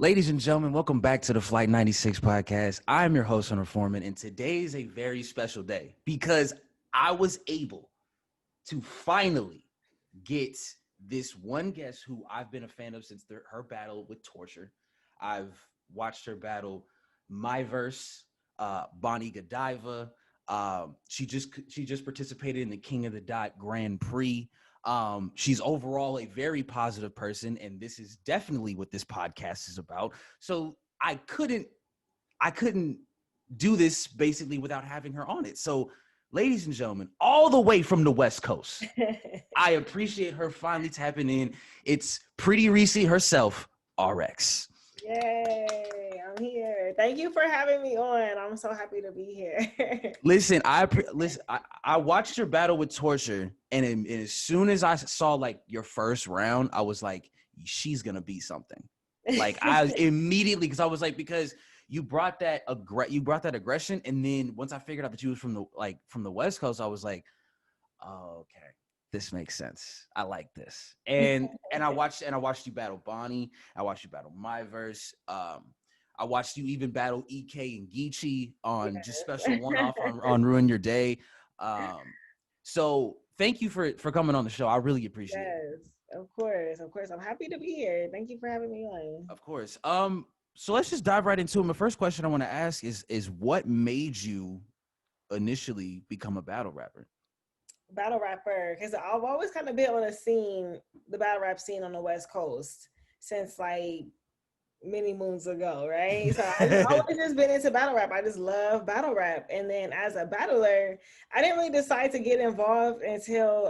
Ladies and gentlemen, welcome back to the Flight 96 podcast. I'm your host, Hunter Foreman, and today is a very special day because I was able to finally get this one guest who I've been a fan of since her battle with Torture. I've watched her battle My Verse, Bonnie Godiva. She just participated in the King of the Dot Grand Prix. She's overall a very positive person, and this is definitely what this podcast is about. So I couldn't do this basically without having her on it. So, ladies and gentlemen, all the way from the West Coast, I appreciate her finally tapping in. It's Pretty Reese herself, RX. Yay, I'm here. Thank you for having me on. I'm so happy to be here. Listen, I watched your battle with Torture, and as soon as I saw like your first round, I was like, she's gonna be something. Like I was immediately, because you brought that aggression, and then once I figured out that you was from the West Coast, I was like, oh, okay, this makes sense. I like this. And I watched you battle Bonnie. I watched you battle My Verse. I watched you even battle EK and Geechee on just special one-off on Ruin Your Day. So thank you for coming on the show. I really appreciate it. Of course. I'm happy to be here. Thank you for having me on. Of course. So let's just dive right into it. My first question I want to ask is what made you initially become a battle rapper? Battle rapper, because I've always kind of been on the battle rap scene on the West Coast since like many moons ago, right? So I've always just been into battle rap. I just love battle rap. And then as a battler, I didn't really decide to get involved until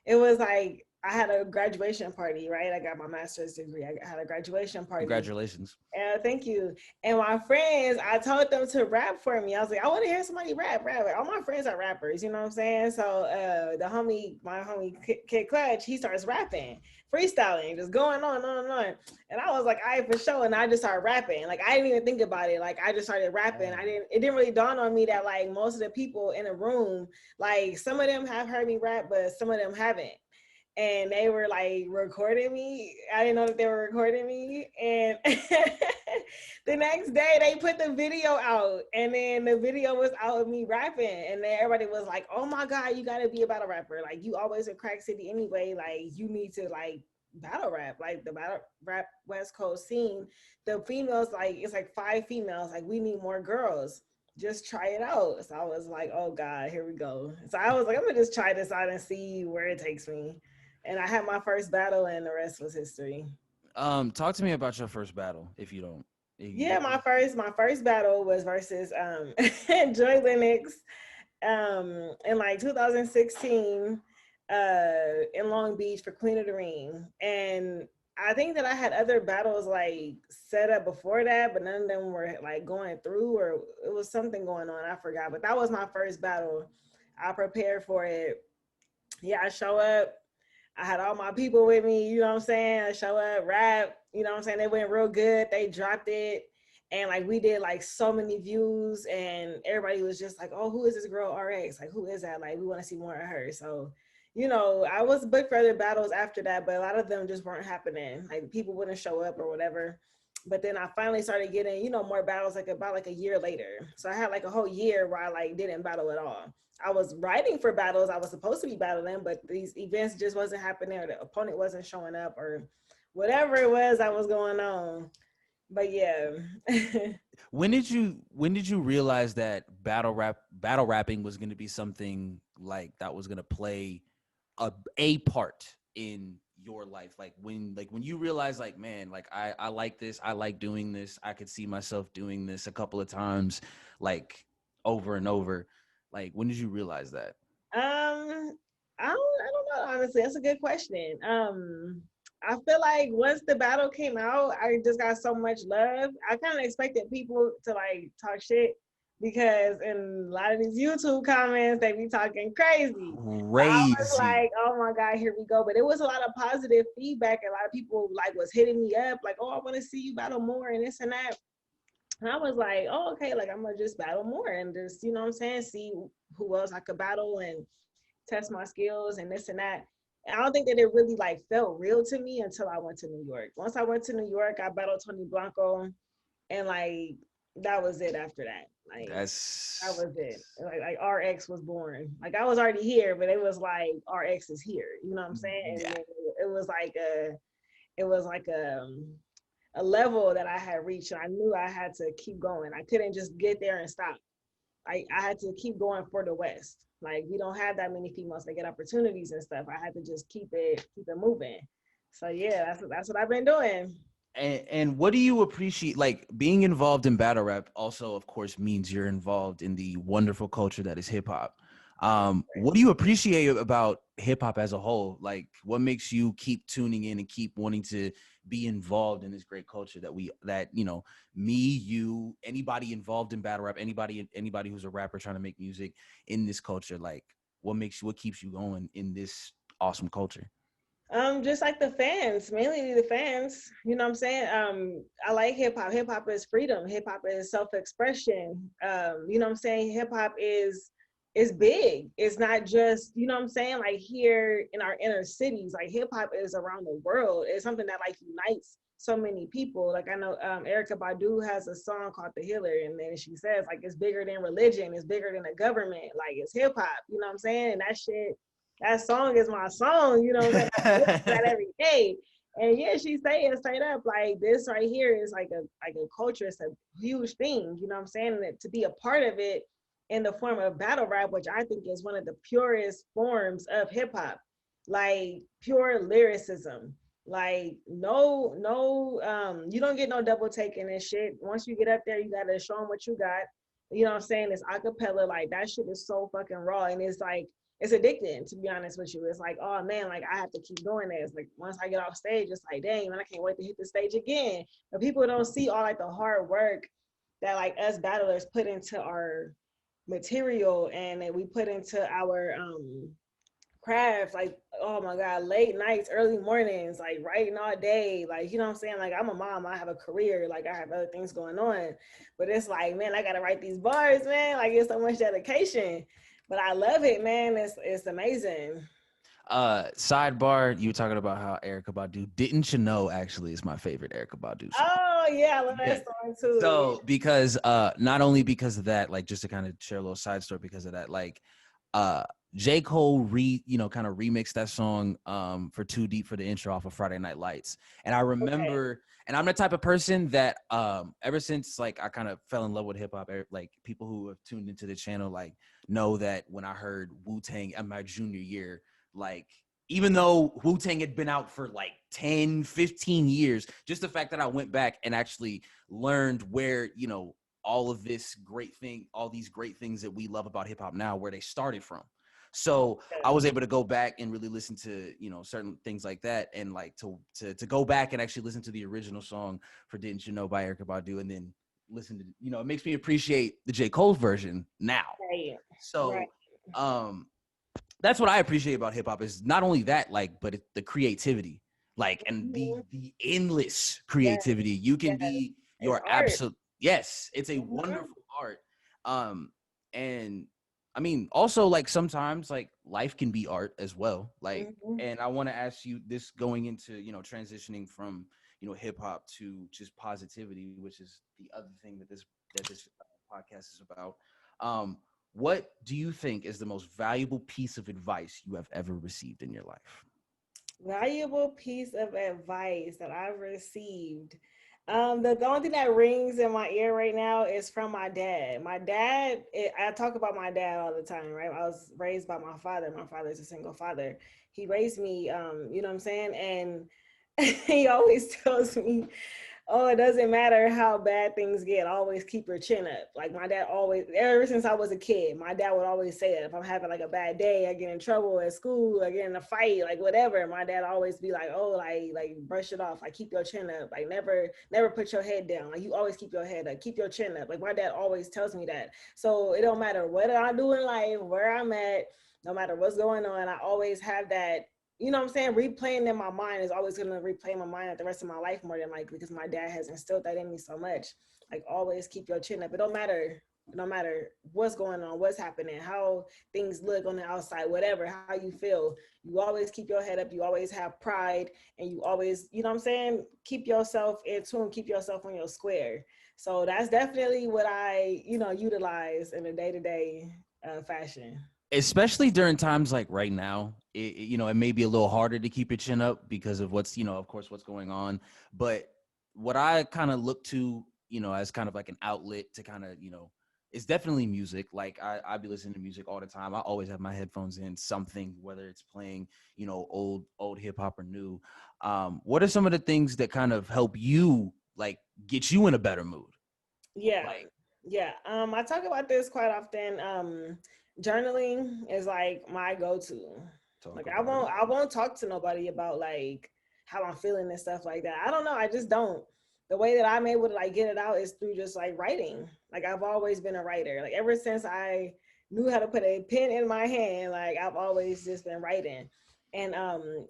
it was like I had a graduation party, right? I got my master's degree. I had a graduation party. Congratulations. Thank you. And my friends, I told them to rap for me. I was like, I want to hear somebody rap. All my friends are rappers, you know what I'm saying? So my homie Kid Clutch, he starts rapping, freestyling, just going on and on and on. And I was like, all right, for sure. And I just started rapping. Like, I didn't even think about it. Like, I just started rapping. It didn't really dawn on me that like most of the people in the room, like some of them have heard me rap, but some of them haven't. And they were like recording me. I didn't know that they were recording me. And the next day they put the video out, and then the video was out of me rapping. And then everybody was like, oh my God, you gotta be a battle rapper. Like, you always in Crack City anyway. Like, you need to like battle rap, like the battle rap West Coast scene. The females, like, it's like 5 females. Like, we need more girls. Just try it out. So I was like, oh God, here we go. So I was like, I'm gonna just try this out and see where it takes me. And I had my first battle, and the rest was history. Talk to me about your first battle, if you don't. Yeah, my first battle was versus Joy Lennox in like 2016 in Long Beach for Queen of the Ring. And I think that I had other battles like set up before that, but none of them were like going through, or it was something going on. I forgot, but that was my first battle. I prepared for it. Yeah, I show up. I had all my people with me, you know what I'm saying? I show up, rap, you know what I'm saying? They went real good. They dropped it. And like, we did like so many views, and everybody was just like, oh, who is this girl RX? Like, who is that? Like, we want to see more of her. So, you know, I was booked for other battles after that, but a lot of them just weren't happening. Like, people wouldn't show up or whatever. But then I finally started getting, you know, more battles like about like a year later. So I had like a whole year where I like didn't battle at all. I was writing for battles. I was supposed to be battling, but these events just wasn't happening, or the opponent wasn't showing up, or whatever it was that was going on. But yeah. When did you realize that battle rapping was going to be something like that was going to play a part in your life? Like when you realize, like, man, like I like this, I like doing this, I could see myself doing this a couple of times, like over and over. Like, when did you realize that? I don't know, honestly. That's a good question. I feel like once the battle came out, I just got so much love. I kind of expected people to like talk shit, because in a lot of these YouTube comments, they be talking crazy. So I was like, oh my God, here we go. But it was a lot of positive feedback. A lot of people like was hitting me up like, oh, I want to see you battle more and this and that. And I was like, oh, okay, like I'm gonna just battle more and just, you know what I'm saying, see who else I could battle and test my skills and this and that. And I don't think that it really like felt real to me until I went to New York. Once I went to New York, I battled Tony Blanco, and like that was it after that. Like that That's was it. Like RX was born. Like I was already here, but it was like RX is here. You know what I'm saying? And yeah. then it was like a level that I had reached, and I knew I had to keep going. I couldn't just get there and stop. I had to keep going for the West. Like we don't have that many females that get opportunities and stuff. I had to just keep it moving. So yeah, that's what I've been doing. And what do you appreciate, like being involved in battle rap also of course means you're involved in the wonderful culture that is hip hop. What do you appreciate about hip hop as a whole? Like what makes you keep tuning in and keep wanting to be involved in this great culture that you know, me, you, anybody involved in battle rap, anybody who's a rapper trying to make music in this culture, like what keeps you going in this awesome culture? Just like the fans, mainly the fans. You know what I'm saying? I like hip hop. Hip hop is freedom. Hip hop is self-expression. You know what I'm saying? Hip hop is big. It's not just, you know what I'm saying, like here in our inner cities. Like hip hop is around the world. It's something that like unites so many people. Like I know Erica Badu has a song called The Healer, and then she says like it's bigger than religion, it's bigger than the government, like it's hip hop, you know what I'm saying? And that shit, that song is my song, you know what I'm saying? I listen to that every day. And yeah, she saying straight up, like this right here is like a culture, it's a huge thing, you know what I'm saying? And to be a part of it in the form of battle rap, which I think is one of the purest forms of hip hop, like pure lyricism. Like you don't get no double taking and shit. Once you get up there, you gotta show them what you got. You know what I'm saying? It's acapella, like that shit is so fucking raw, and it's like it's addicting, to be honest with you. It's like, oh man, like I have to keep doing this. Like once I get off stage, it's like, dang, man, I can't wait to hit the stage again. But people don't see all like the hard work that like us battlers put into our material and that we put into our craft. Like, oh my God, late nights, early mornings, like writing all day. Like, you know what I'm saying? Like I'm a mom, I have a career, like I have other things going on. But it's like, man, I gotta write these bars, man. Like it's so much dedication. But I love it, man. It's amazing. Sidebar, you were talking about how Erica Badu, Didn't You Know, actually is my favorite Erica Badu song. Oh yeah, I love Yeah. that song too. So because not only because of that, like just to kind of share a little side story because of that, like uh J. Cole kind of remixed that song for Too Deep for the intro off of Friday Night Lights. And I Okay. remember, and I'm the type of person that ever since like I kind of fell in love with hip hop, like people who have tuned into the channel like know that when I heard Wu-Tang in my junior year, like even though Wu-Tang had been out for like 10, 15 years, just the fact that I went back and actually learned where, you know, all these great things that we love about hip hop now, where they started from. So I was able to go back and really listen to, you know, certain things like that, and like to go back and actually listen to the original song for Didn't You Know by Erykah Badu, and then listen to, you know, it makes me appreciate the J. Cole version now. Right. So Right. that's what I appreciate about hip hop, is not only that, like, but the creativity, like, and Mm-hmm. the endless Yes, creativity. You can yes. be It's your art. absolute, yes, it's a Mm-hmm. wonderful art. And I mean, also like sometimes like life can be art as well. Like, Mm-hmm. and I want to ask you this, going into, you know, transitioning from, you know, hip hop to just positivity, which is the other thing that this podcast is about. Um, what do you think is the most valuable piece of advice you have ever received in your life? Valuable piece of advice that I've received. The only thing that rings in my ear right now is from my dad. I talk about my dad all the time, right? I was raised by my father. My father is a single father. He raised me, you know what I'm saying? And he always tells me, oh, it doesn't matter how bad things get, always keep your chin up. Like my dad always, ever since I was a kid, my dad would always say that if I'm having like a bad day, I get in trouble at school, I get in a fight, like whatever, my dad always be like, oh, like brush it off, like keep your chin up, like never put your head down, like you always keep your head up, keep your chin up. Like my dad always tells me that. So it don't matter what I do in life, where I'm at, no matter what's going on, I always have that, you know what I'm saying, replaying in my mind is always going to replay in my mind at the rest of my life more than likely, because my dad has instilled that in me so much. Like always keep your chin up. It don't matter. no matter what's going on, what's happening, how things look on the outside, whatever, how you feel, you always keep your head up, you always have pride, and you always, you know what I'm saying, keep yourself in tune, keep yourself on your square. So that's definitely what I, utilize in a day-to-day fashion. Especially during times like right now, it may be a little harder to keep your chin up because of what's, of course, what's going on. But what I kind of look to, as kind of like an outlet to kind of, it's definitely music. Like I be listening to music all the time. I always have my headphones in, something, whether it's playing, old hip hop or new. What are some of the things that kind of help you like get you in a better mood? Yeah. Like, Yeah. I talk about this quite often. Journaling is like my go-to. talk Like about it. I won't talk to nobody about like how I'm feeling and stuff like that. I don't know. I just don't. The way that I'm able to like get it out is through just like writing. Like I've always been a writer. Like ever since I knew how to put a pen in my hand, like I've always just been writing. And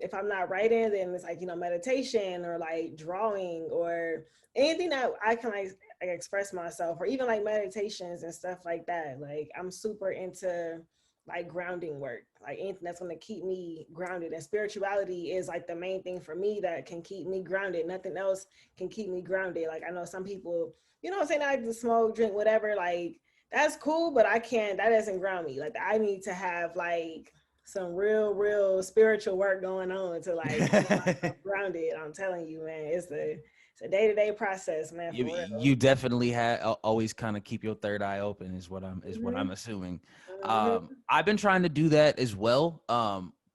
if I'm not writing, then it's like, meditation or like drawing or anything that I can like express myself, or even like meditations and stuff like that. Like I'm super into like grounding work, like anything that's going to keep me grounded, and spirituality is like the main thing for me that can keep me grounded. Nothing else can keep me grounded. Like I know some people, what I'm saying, I like to smoke, drink, whatever, like that's cool, but I can't, that doesn't ground me. Like I need to have like some real spiritual work going on to like keep myself grounded. I'm telling you, man, it's a day-to-day process, man, you for real. you definitely had always kind of keep your third eye open is what I'm Mm-hmm. assuming. Mm-hmm. I've been trying to do that as well,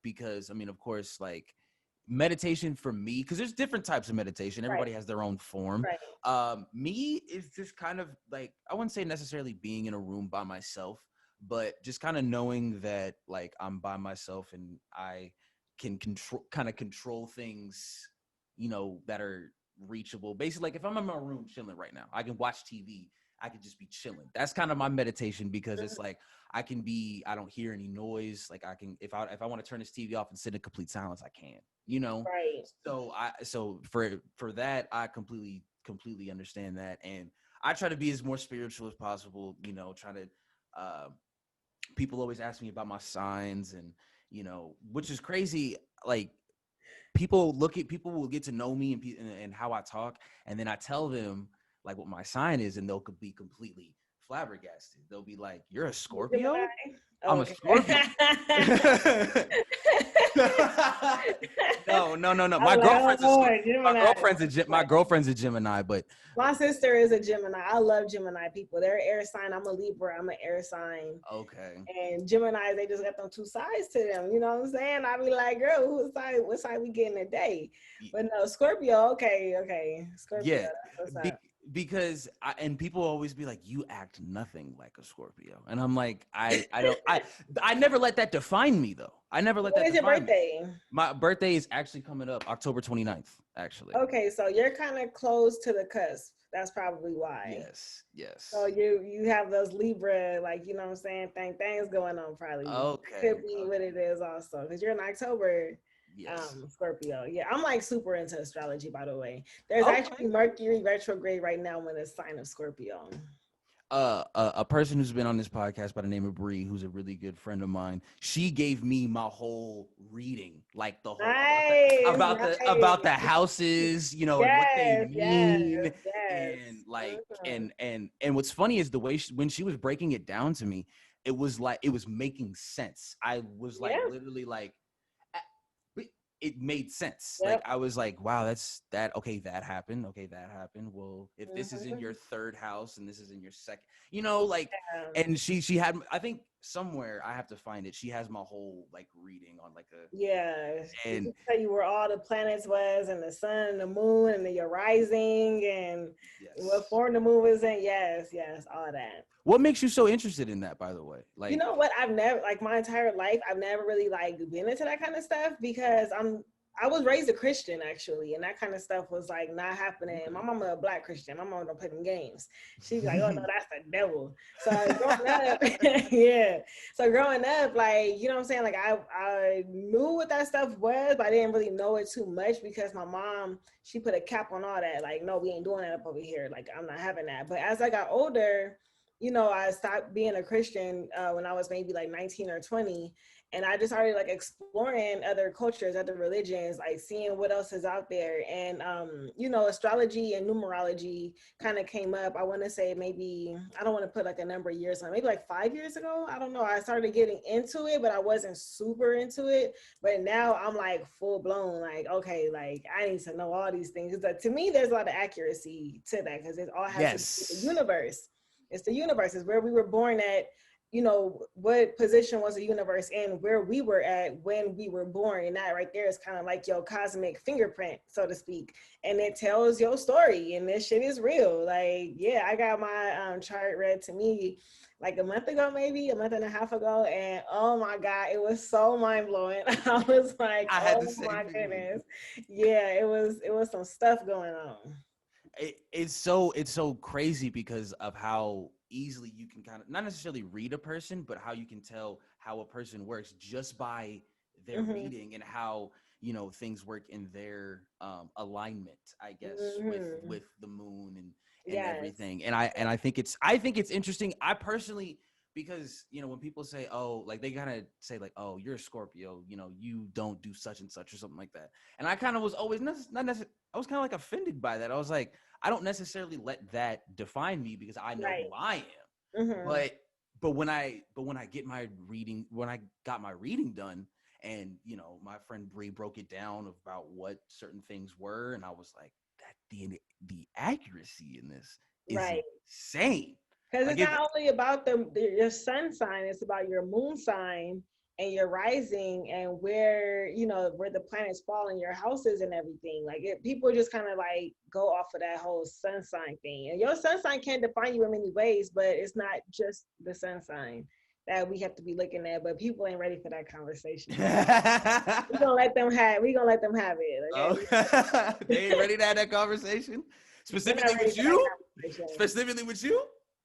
because I mean, of course, like meditation for me, because there's different types of meditation, Right, everybody has their own form. right. Me is just kind of like, I wouldn't say necessarily being in a room by myself, but just kind of knowing that like I'm by myself and I can control things, that are reachable. Basically, like if I'm in my room chilling right now, I can watch TV. I can just be chilling. That's kind of my meditation, because it's like I don't hear any noise. Like I can, if I want to turn this TV off and sit in complete silence, I can, Right. So for that, I completely understand that. And I try to be as more spiritual as possible, try to, uh, people always ask me about my signs, and, which is crazy. Like, people will get to know me and how I talk, and then I tell them like what my sign is, and they'll be completely flabbergasted. They'll be like, "You're a Scorpio?" Gemini. I'm a Okay. Scorpio. No. I was like, oh Lord, Gemini. My girlfriend's a Gemini, but My sister is a Gemini. I love Gemini people. They're air sign. I'm a Libra. I'm an air sign. okay. And Gemini, they just got them two sides to them. You know what I'm saying? I be like, girl, what side we getting today? But no, Scorpio. Okay. Scorpio. Yeah, That's what's be, up. because and people always be like, "You act nothing like a Scorpio," and I'm like, I never let that define me though. I never let What that is your define me. birthday? My birthday is actually coming up October 29th, actually. Okay, so you're kind of close to the cusp. That's probably why. So Yes. you have those Libra, like, you know what I'm saying, things going on probably. That Okay. could be what it is also, because you're in October, Yes. Scorpio. Yeah, I'm like super into astrology, by the way. There's Okay. actually Mercury retrograde right now in the sign of Scorpio. A person who's been on this podcast by the name of Bree, who's a really good friend of mine, she gave me my whole reading, like the whole Nice, about the nice. houses, and what they Yes, yes, mean, yes. and like Mhm. and what's funny is the way when she was breaking it down to me, it was like it was making sense. I was like Yeah, literally like it made sense. Like yep. I was like, wow, that's that. Okay, that happened. Okay, that happened. Well, if this is in your Mhm. third house and this is in your second, like, Yeah. and she had, I think somewhere I have to find it. She has my whole like reading on like Yeah, did and she tell you where all the planets was, and the sun and the moon and your rising and what yes. form the moon was in? Yes, all that. What makes you so interested in that, by the way? You Like, know what? I've never, like, my entire life, I've never really like been into that kind of stuff because I was raised a Christian actually, and that kind of stuff was like not happening. My mama a black Christian. My mama don't play them games. She's like, oh no, okay. that's the devil. So growing up, yeah. So growing up, like, you know what I'm saying? Like I knew what that stuff was, but I didn't really know it too much because my mom, she put a cap on all that. Like, no, we ain't doing that up over here. Like, I'm not having that. But as I got older, I stopped being a Christian when I was maybe like 19 or 20. And I just started like exploring other cultures, other religions, like seeing what else is out there. And, astrology and numerology kind of came up. I want to say maybe, I don't want to put like a number of years on, maybe like 5 years ago. I don't know. I started getting into it, but I wasn't super into it. But now I'm like full blown, like, okay, like I need to know all these things. Like, to me, there's a lot of accuracy to that because it all has to do with the Yes. universe. It's the universe. It's where we were born at, what position was the universe in, where we were at when we were born. And that right there is kind of like your cosmic fingerprint, so to speak. And it tells your story. And this shit is real. Like, yeah, I got my chart read to me like a month ago, maybe a month and a half ago. And oh my God, it was so mind blowing. I was like, I had the oh same my feeling. goodness. Yeah, it was some stuff going on. It's so crazy because of how easily you can kind of not necessarily read a person, but how you can tell how a person works just by their Mm-hmm. reading and how things work in their alignment, I guess, Mm-hmm. with the moon and Yes. everything. And I think it's interesting. I personally, because when people say, oh, like they kind of say like, oh, you're a Scorpio, you don't do such and such or something like that. And I kind of was always not necessarily, I was kind of like offended by that. I was like, I don't necessarily let that define me because I know who Right. I am. Mm-hmm. But when I get my reading, when I got my reading done, and my friend Bree broke it down about what certain things were, and I was like, that the accuracy in this is Right. insane. Because Like it's if not only about your sun sign, it's about your moon sign and your rising and where the planets fall in your houses and everything. Like people just kind of like go off of that whole sun sign thing. And your sun sign can define you in many ways, but it's not just the sun sign that we have to be looking at. But people ain't ready for that conversation. So we gonna let them have oh, it. they ain't Okay. ready to have that conversation, They're not specifically ready with for that you, conversation. specifically with you.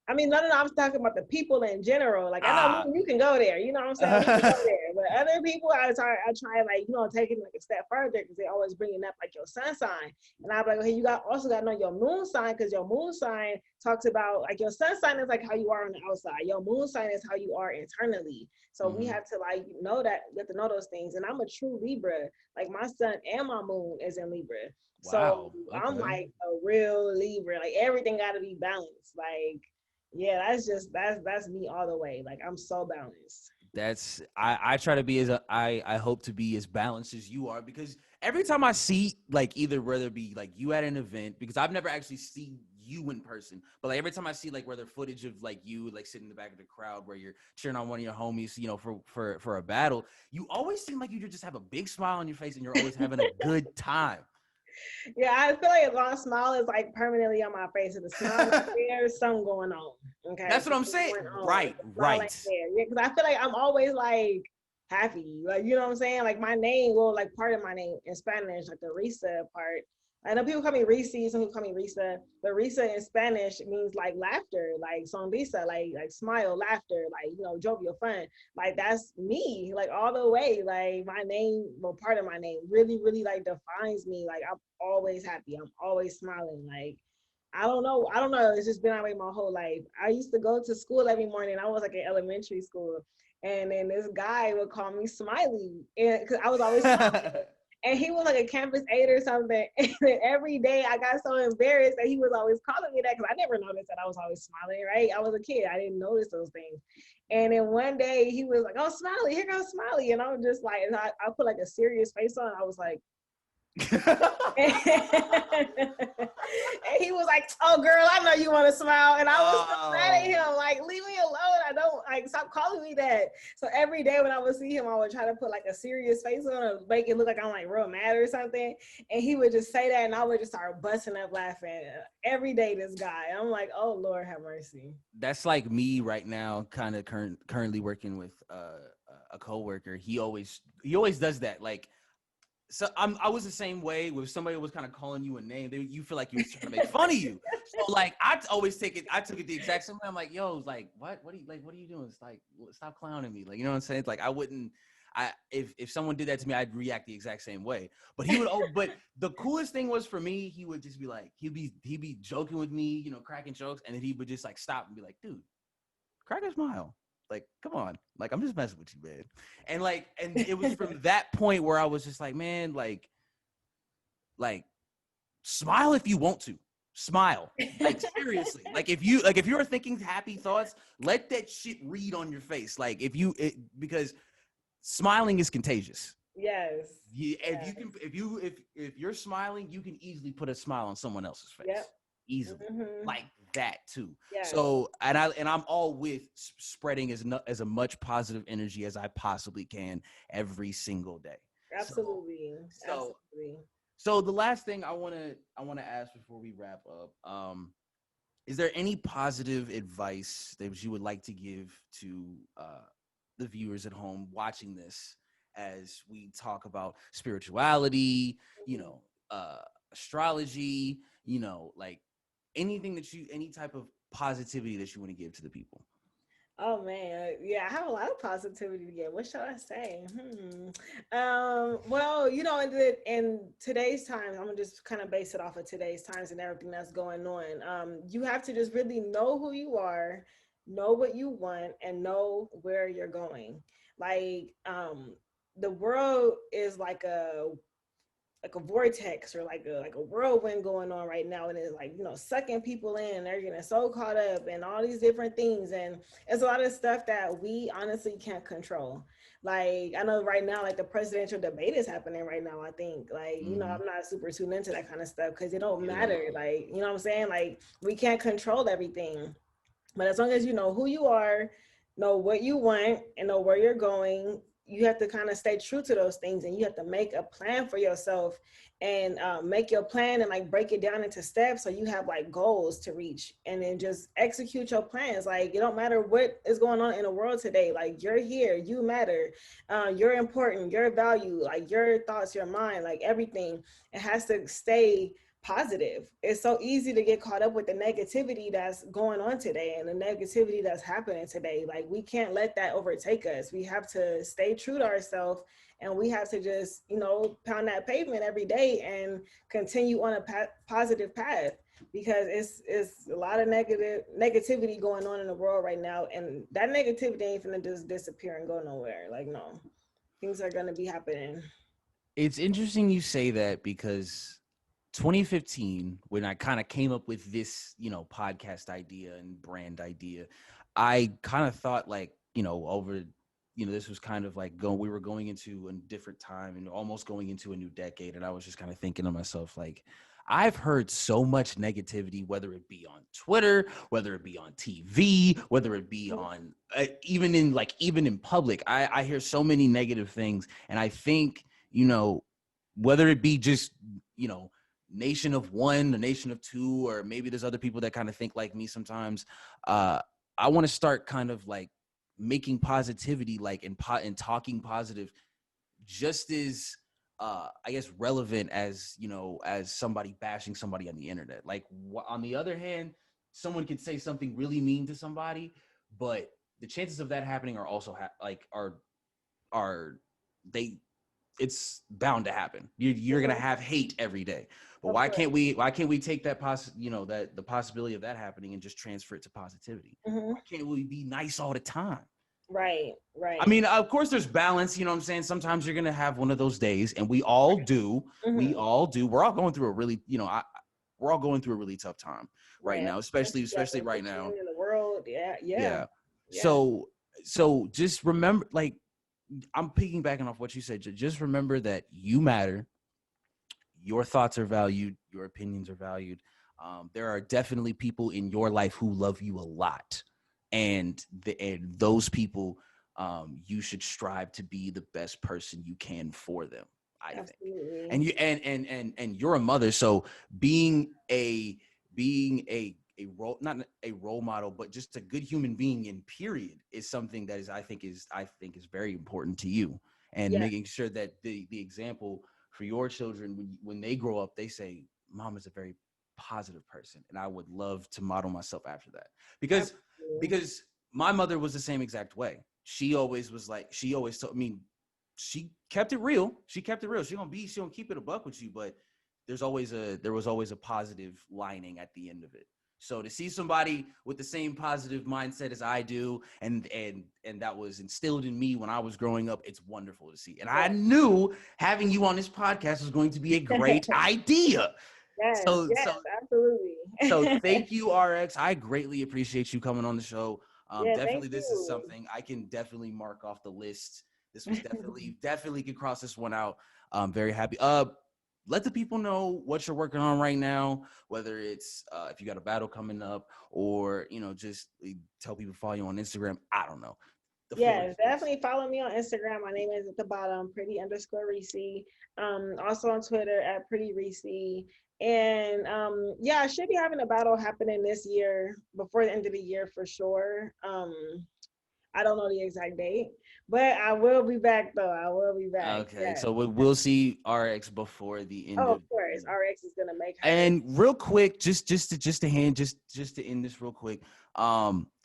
I mean, no, I was talking about the people in general. Like, I know Ah. you can go there. You know what I'm saying? We can go there. But other people, I try like, taking like a step further because they always bringing up like your sun sign. And I'm like, okay, also got to know your moon sign because your moon sign talks about like your sun sign is like how you are on the outside. Your moon sign is how you are internally. So we Mm-hmm. have to like know that, you have to know those things. And I'm a true Libra. Like my sun and my moon is in Libra. So Wow. I'm Okay. like a real Libra. Like everything got to be balanced. Like, yeah, that's me all the way. Like I'm so balanced. That's I try to be I hope to be as balanced as you are, because every time I see like either whether it be like you at an event, because I've never actually seen you in person, but like every time I see like whether footage of like you like sitting in the back of the crowd where you're cheering on one of your homies, for a battle, you always seem like you just have a big smile on your face and you're always having a good time. Yeah, I feel like as long as smile is like permanently on my face, if the smile ain't there, something going on. Okay, That's what I'm something saying. going on. If Right, the smile ain't right. there, yeah, because I feel like I'm always like happy. Like you know what I'm saying? Like my name, well, like part of my name in Spanish, like the Risa part. I know people call me Reese, some people call me Risa, but Risa in Spanish means like laughter, like sonrisa, like smile, laughter, like jovial, fun. Like that's me, like all the way. Like my name, well, part of my name really, really like defines me. Like I'm always happy. I'm always smiling. Like I don't know. I don't know. It's just been that way my whole life. I used to go to school every morning. I was like in elementary school. And then this guy would call me Smiley. And because I was always smiling. And he was like a campus aide or something. And then every day I got so embarrassed that he was always calling me that because I never noticed that I was always smiling, right? I was a kid. I didn't notice those things. And then one day he was like, oh, Smiley, here goes Smiley. And I was just like, and I put like a serious face on. I was like, and he was like, "Oh, girl, I know you want to smile," and I was so mad at Oh. him. Like, leave me alone. I don't like stop calling me that. So every day when I would see him, I would try to put like a serious face on or make it look like I'm like real mad or something. And he would just say that, and I would just start busting up laughing every day. This guy, I'm like, "Oh Lord, have mercy." That's like me right now, kind of currently working with a coworker. He always does that. Like, so I was the same way. When somebody was kind of calling you a name, you feel like you was trying to make fun of you. So like always take it. I took it the exact same way. I'm like, yo, like what are you doing? It's like, stop clowning me. Like, you know what I'm saying? It's like I wouldn't. If someone did that to me, I'd react the exact same way. But he would. Oh, but the coolest thing was for me, he would just be like, he'd be joking with me, cracking jokes, and then he would just like stop and be like, dude, crack a smile. Like, come on. Like, I'm just messing with you, man. And like, and it was from that point where I was just like, man, like smile if you want to. Smile. Like seriously. Like if you're thinking happy thoughts, let that shit read on your face. Like because smiling is contagious. Yes. If you can if you're smiling, you can easily put a smile on someone else's face. Yep. Easily. Mm-hmm. Like that too. Yes. So I'm all with spreading as a much positive energy as I possibly can every single day. Absolutely. Absolutely. So the last thing I want to ask before we wrap up, is there any positive advice that you would like to give to the viewers at home watching this as we talk about spirituality, astrology, like anything any type of positivity that you want to give to the people? Oh man, yeah, I have a lot of positivity to give. What shall I say? Well, in today's times, I'm gonna just kind of base it off of today's times and everything that's going on. You have to just really know who you are, know what you want, and know where you're going. Like, the world is like a vortex or like a whirlwind going on right now, and it's like sucking people in. They're getting so caught up in all these different things, and it's a lot of stuff that we honestly can't control. Like, I know right now, like the presidential debate is happening right now. I think, like, I'm not super tuned into that kind of stuff because it don't matter. Like, what I'm saying? Like, we can't control everything, but as long as you know who you are, know what you want, and know where you're going, you have to kind of stay true to those things, and you have to make a plan for yourself, and make your plan and like break it down into steps so you have like goals to reach, and then just execute your plans. Like, it don't matter what is going on in the world today. Like, you're here, you matter, you're important, your value, like your thoughts, your mind, like everything. It has to stay positive. It's so easy to get caught up with the negativity that's going on today and the negativity that's happening today. Like, we can't let that overtake us. We have to stay true to ourselves, and we have to just, pound that pavement every day and continue on a positive path, because it's a lot of negativity going on in the world right now, and that negativity ain't gonna just disappear and go nowhere. Like, no, things are gonna be happening. It's interesting you say that because 2015, when I kind of came up with this, podcast idea and brand idea, I kind of thought like, over, this was kind of like we were going into a different time and almost going into a new decade. And I was just kind of thinking to myself, like, I've heard so much negativity, whether it be on Twitter, whether it be on TV, whether it be on even in public, I hear so many negative things. And I think, whether it be just, nation of one, the nation of two, or maybe there's other people that kind of think like me sometimes. I want to start kind of like making positivity, like in talking positive, just as I guess relevant as as somebody bashing somebody on the internet. Like on the other hand, someone could say something really mean to somebody, but the chances of that happening are also are they it's bound to happen. You're gonna have hate every day. But why can't we take that that the possibility of that happening and just transfer it to positivity? Why can't we be nice all the time? Right. I mean, of course there's balance, what I'm saying? Sometimes you're gonna have one of those days, and we all do. We all do. We're all going through a really, we're all going through a really tough time right now, especially right now. In the world. Yeah. So just remember, like, I'm piggybacking off what you said. Just remember that you matter. Your thoughts are valued. Your opinions are valued. There are definitely people in your life who love you a lot, and those people, you should strive to be the best person you can for them. I think, and you're a mother, so being a role, not a role model, but just a good human being in period is something that I think is very important to you, and making sure that the example for your children when they grow up, they say, "Mom is a very positive person," and I would love to model myself after that because my mother was the same exact way. She always told me, she kept it real. She gonna keep it a buck with you, but there was always a positive lining at the end of it. So to see somebody with the same positive mindset as I do, and that was instilled in me when I was growing up, it's wonderful to see. And I knew having you on this podcast was going to be a great idea. Yes, So yes, absolutely. so thank you, RX. I greatly appreciate you coming on the show. Yeah, thank Definitely, this is you. something I can definitely mark off the list. This was definitely could cross this one out. I'm very happy. Let the people know what you're working on right now, whether it's if you got a battle coming up, or just tell people to follow you on Instagram. I don't know. Yeah, definitely follow me on Instagram. My name is at the bottom, pretty_Reese. Also on Twitter at pretty Reese. And yeah, I should be having a battle happening this year before the end of the year for sure. I don't know the exact date, but I will be back though. I will be back. Okay, Yes. so we'll see RX before the end Oh, of of course. RX is gonna make her. And real quick, just to end this real quick.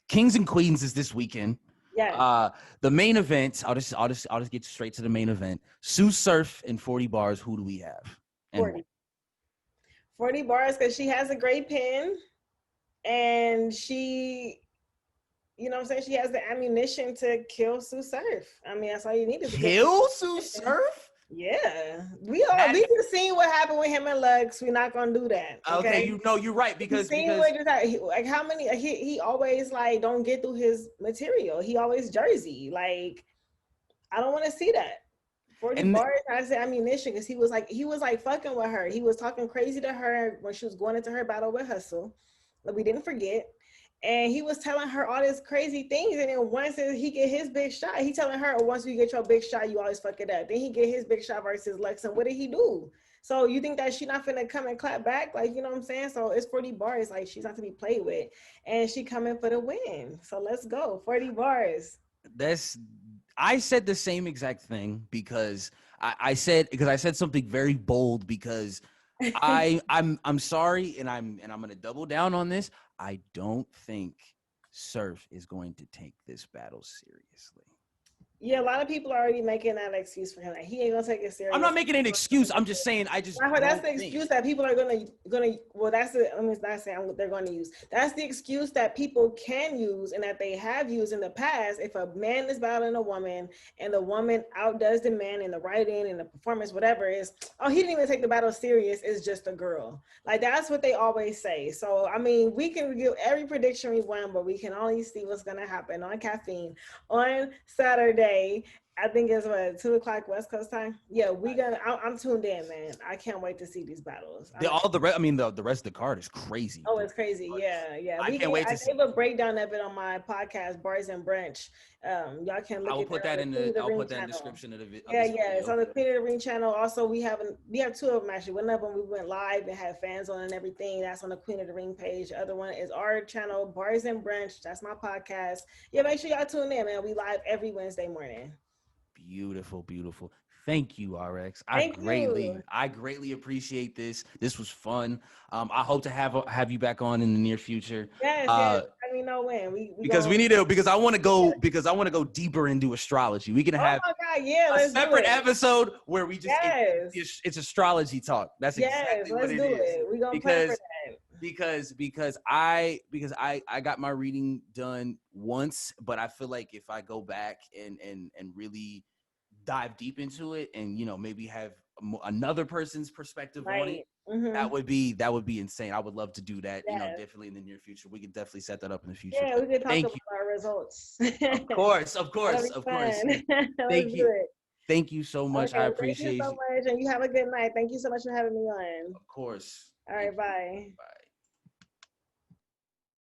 Kings and Queens is this weekend. Yes. The main event, I'll just get straight to the main event. Sue Surf and 40 bars. Who do we have? And 40 bars, because she has a great pen and she, you know what I'm saying, she has the ammunition to kill Sue Surf. I mean, that's all you need is kill Sue Surf? Yeah. We just seen what happened with him and Lux. We're not gonna do that. Okay, you're right, because like how many he always like don't get through his material. He always Jersey. Like, I don't want to see that. 40 bars has the ammunition, because he was like fucking with her. He was talking crazy to her when she was going into her battle with Hustle. But we didn't forget. And he was telling her all these crazy things. And then once he get his big shot, he telling her, once you get your big shot, you always fuck it up. Then he get his big shot versus Lex. And what did he do? So you think that she not finna come and clap back? Like, you know what I'm saying? So it's 40 bars. Like, she's not to be played with. And she coming for the win. So let's go. 40 bars. I said the same exact thing, because I said something very bold, because I'm sorry, and I'm gonna double down on this. I don't think Surf is going to take this battle seriously. Yeah, a lot of people are already making that excuse for him. Like, he ain't gonna take it serious. I'm not making an excuse. I'm just saying that's the excuse that people are gonna. Well, that's the. I'm not saying what they're going to use. That's the excuse that people can use and that they have used in the past. If a man is battling a woman and the woman outdoes the man in the writing and the performance, whatever it is, oh, he didn't even take the battle serious. It's just a girl. Like, that's what they always say. So I mean, we can give every prediction we want, but we can only see what's gonna happen on Caffeine on Saturday. I think it's 2:00 West Coast time. Yeah, I'm tuned in, man. I can't wait to see these battles. The rest of the card is crazy. Oh, it's crazy. Yeah. I can't wait to see. I gave a breakdown of it on my podcast, Bars and Brunch. Y'all can look. I'll put that in the description of the video. Yeah. It's on the Queen of the Ring channel. Also, we have two of them actually. One of them we went live and had fans on and everything. That's on the Queen of the Ring page. The other one is our channel, Bars and Brunch. That's my podcast. Yeah, make sure y'all tune in, man. We live every Wednesday morning. Beautiful. Thank you, RX. I greatly appreciate this. This was fun. I hope to have you back on in the near future. Yes. Let me know when. Because I want to go deeper into astrology. We can have a separate episode where we just it's astrology talk. That's exactly what it is. We gonna plan for that. Because I got my reading done once, but I feel like if I go back and really dive deep into it, and maybe have another person's perspective on it, that would be insane. I would love to do that. Definitely in the near future. We could definitely set that up in the future. Yeah, we could talk about our results. Of course. Thank you so much. I appreciate you so much, and you have a good night. Thank you so much for having me on. Of course. All right, bye.